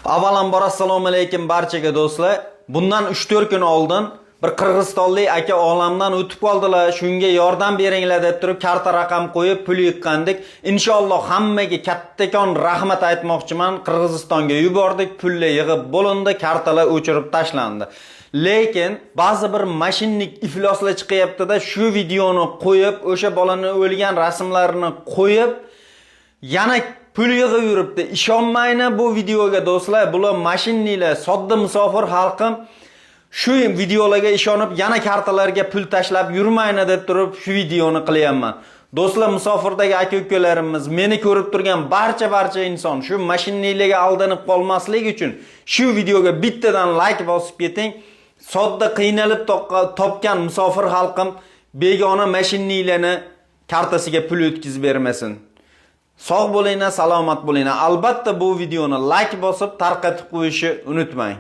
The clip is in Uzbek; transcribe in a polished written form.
Avvalambor assalomu alaykum barchaga do'stlar. Bundan 3-4 kun oldin bir qirg'izistonlik aka olamdan o'tib qoldilar. Shunga yordam beringlar deb turib karta raqam qo'yib pul yiqqandik. Inshaalloh hammaga kattakon rahmat aytmoqchiman. Qirg'izistonga yubordik, pullar yig'ib bo'lindi, kartalar o'chirib tashlandi. Lekin ba'zi bir mashinnik ifloslar chiqyapti-da, shu videoni qo'yib, o'sha bolaning o'lgan rasmlarini qo'yib, yana pul yig'ib yuribdi. Ishonmayman bu videoga do'stlar. Bular mashinnilar, sodda musofir xalqim shu videolarga ishonib yana kartalarga pul tashlab yurmayna deb turib shu videoni qilyapman. Do'stlar, musofirdagi aka-ukalarimiz, meni ko'rib turgan barcha inson shu mashinnilarga aldanib qolmaslik uchun shu videoga bittadan like bosib keting. Sodda qiynalib topgan musofir xalqim begona mashinnilarni kartasiga pul o'tkazib bermasin. Sog' bo'linglar, salomat bo'linglar. Albatta bu videoni like bosib tarqatib qo'yishni unutmang.